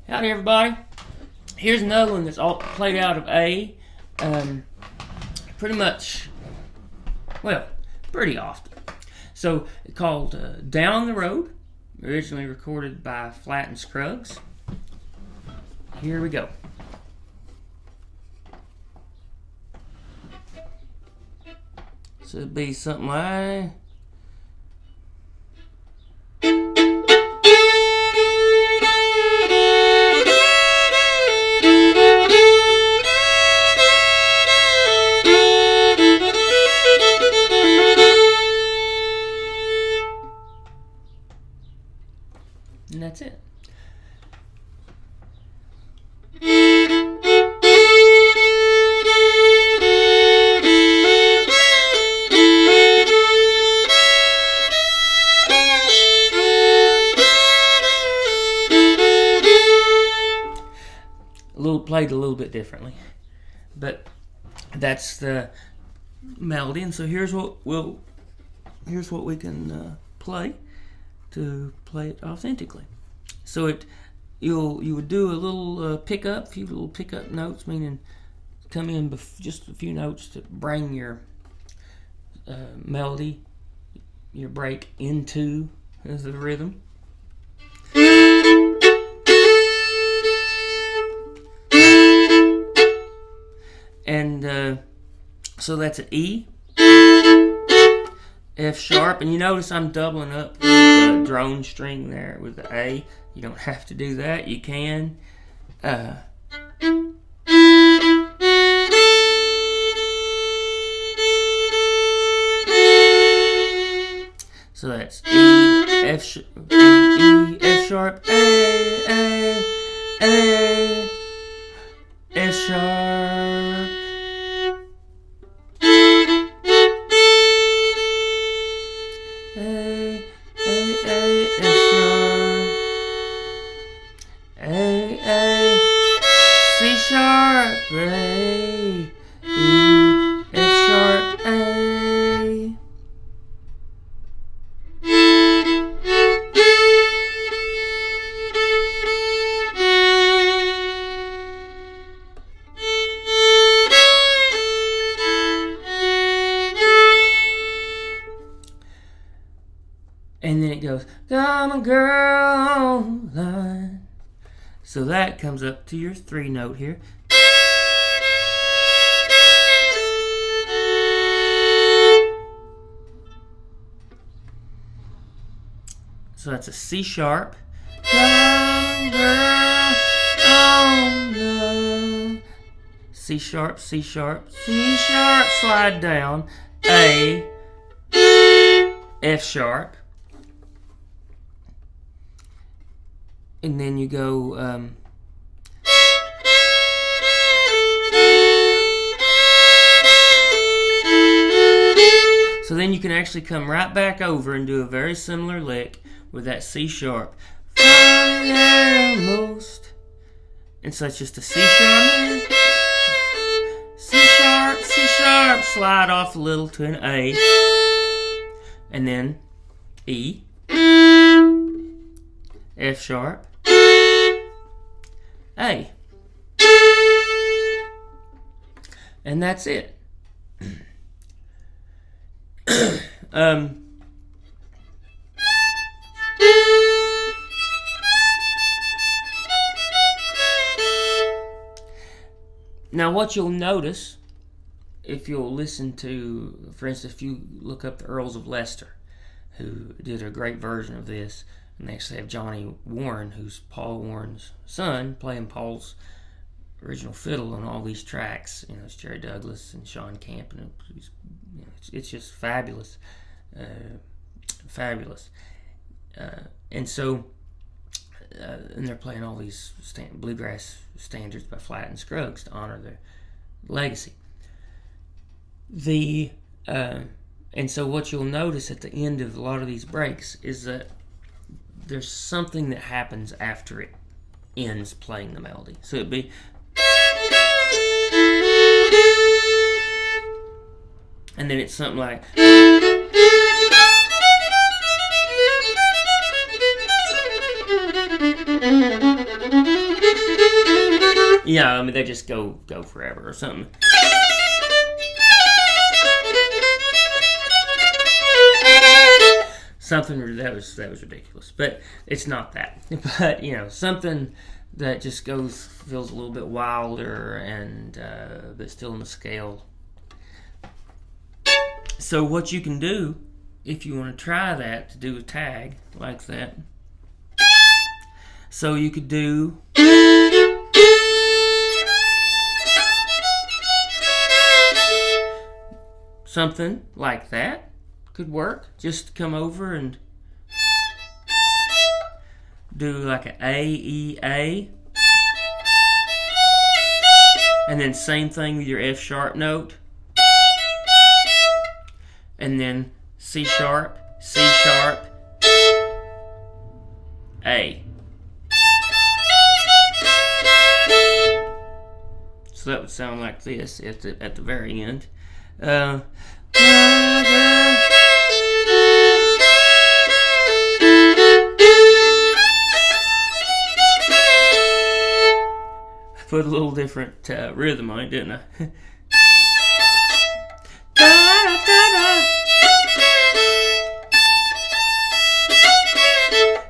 Howdy, everybody. Here's another one that's all played out of A. Pretty much, well, pretty often. So, it's called Down the Road, originally recorded by Flatt and Scruggs. Here we go. So, it'd be something like... And that's it. Played a little bit differently, but that's the melody. And so here's what we can play to play it authentically. So you would do a little pickup, a few little pickup notes, meaning come in just a few notes to bring your melody, your break into the rhythm. And so that's an E, F sharp, and you notice I'm doubling up the drone string there with the A. You don't have to do that. You can. So that's E, F sharp, A, F sharp. C sharp, A, E, F sharp, A. And then it goes, come on girl, line. So that comes up to your 3 note here. So that's a C sharp. Come on girl, oh no. C sharp, C sharp, C sharp, slide down. A, F sharp. And then you go so then you can actually come right back over and do a very similar lick with that C sharp. Most. And so it's just a C sharp, C sharp, C sharp, slide off a little to an A, and then E, F sharp, A. And that's it. Now what you'll notice, if you'll listen to, for instance, if you look up the Earls of Leicester, who did a great version of this, and they actually have Johnny Warren, who's Paul Warren's son, playing Paul's original fiddle on all these tracks. You know, it's Jerry Douglas and Sean Camp, and it's just fabulous, fabulous. And so, and they're playing all these bluegrass standards by Flatt and Scruggs to honor their legacy. And so what you'll notice at the end of a lot of these breaks is that there's something that happens after it ends playing the melody. So it'd be, and then it's something like, Yeah, I mean they just go forever or something. Something that was ridiculous, but it's not that. But you know, something that just feels a little bit wilder and but still in the scale. So what you can do if you want to try that, to do a tag like that. So you could do something like that. Could work. Just come over and do like an A, E, A. And then same thing with your F sharp note. And then C sharp, A. So that would sound like this at the very end. Put a little different rhythm on it, didn't I?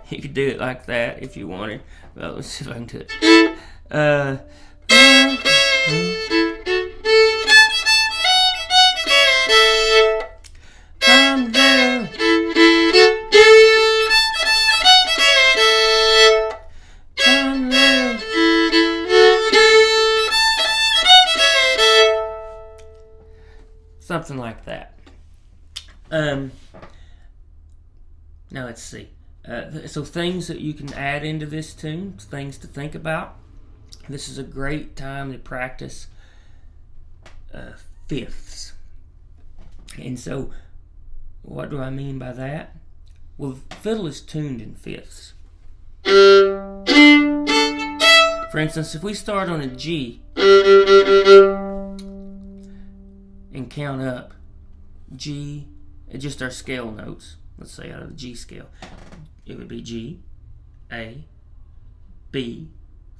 You could do it like that if you wanted. Well, let's see if I can do it. Something like that. Now let's see. So things that you can add into this tune, things to think about. This is a great time to practice fifths. And so, what do I mean by that? Well, fiddle is tuned in fifths. For instance, if we start on a G and count up G, just our scale notes, let's say out of the G scale, it would be G, A, B,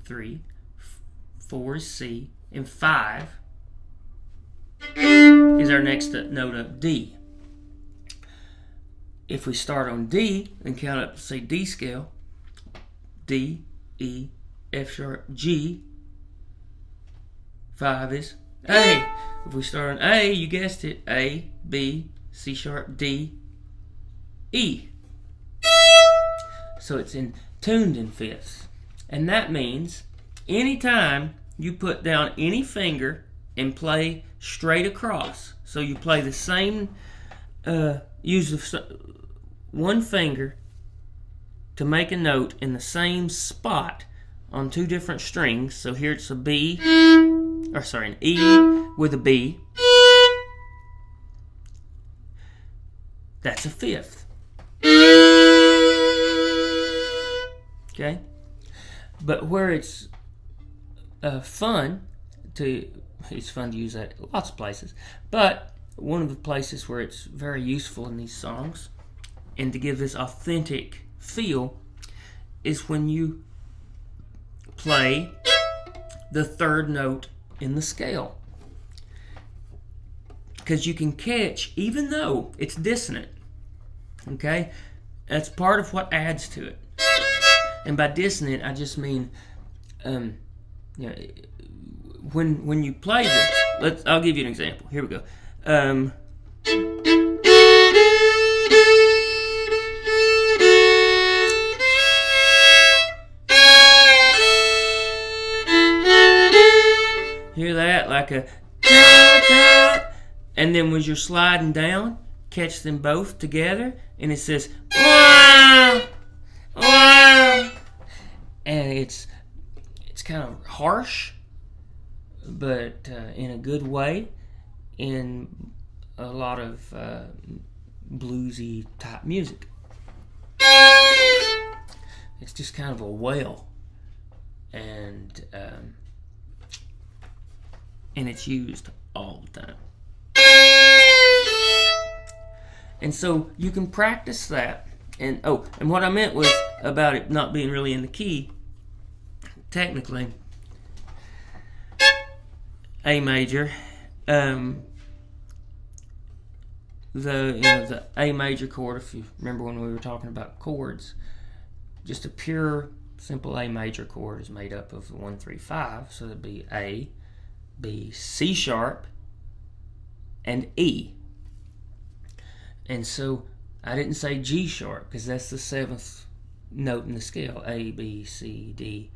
3, 4 is C, and 5 is our next note of D. If we start on D and count up, say, D scale, D, E, F sharp, G, 5 is A. If we start on A, you guessed it, A, B, C sharp, D, E. So it's tuned in fifths. And that means anytime you put down any finger and play straight across, so you play the same, use one finger to make a note in the same spot on two different strings. So here it's a B, or sorry, an E with a B. That's a fifth. Okay? But where it's fun to use that lots of places, but one of the places where it's very useful in these songs and to give this authentic feel is when you play the third note in the scale, because you can catch, even though it's dissonant, okay, that's part of what adds to it. And by dissonant, I just mean you know, when you play this, I'll give you an example. Here we go. Hear that? Like a da, da. And then when you're sliding down, catch them both together, and it says wah, wah. And it's kind of harsh, but in a good way, in a lot of bluesy type music. It's just kind of a wail, and it's used all the time. And so you can practice that. And what I meant was about it not being really in the key. Technically, A major. The A major chord, if you remember when we were talking about chords, just a pure simple A major chord is made up of 1, 3, 5. So that'd be A, B, C sharp, and E. And so I didn't say G sharp because that's the 7th note in the scale. A, B, C, D,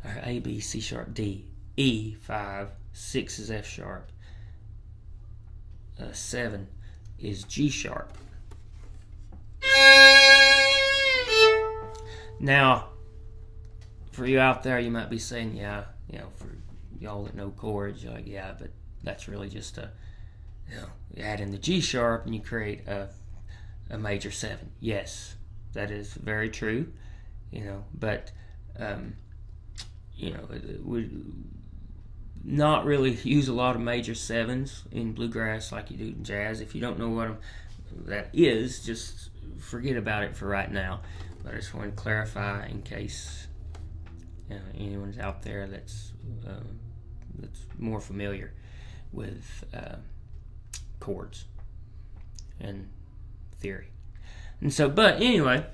or A, B, C sharp, D, E, 5, 6 is F sharp, 7 is G sharp. Now, for you out there, you might be saying, yeah, for y'all that know chords, you're like, yeah, but that's really just you add in the G sharp and you create a major 7. Yes, that is very true, but we not really use a lot of major 7s in bluegrass like you do in jazz. If you don't know what that is, just forget about it for right now. But I just want to clarify in case anyone's out there that's more familiar with chords and theory. And so, but anyway,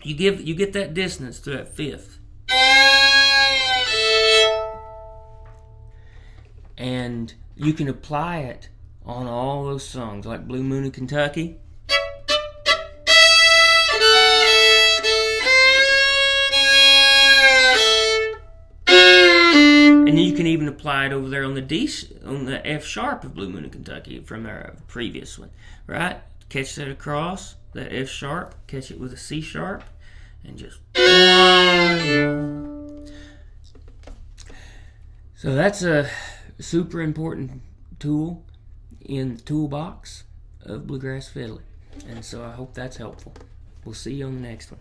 you get that dissonance to that 5th. And you can apply it on all those songs, like Blue Moon in Kentucky. And you can even apply it over there on the F sharp of Blue Moon in Kentucky from our previous one, right? Catch that across, that F sharp, catch it with a C sharp, and just... So that's a super important tool in the toolbox of bluegrass fiddling. And so I hope that's helpful. We'll see you on the next one.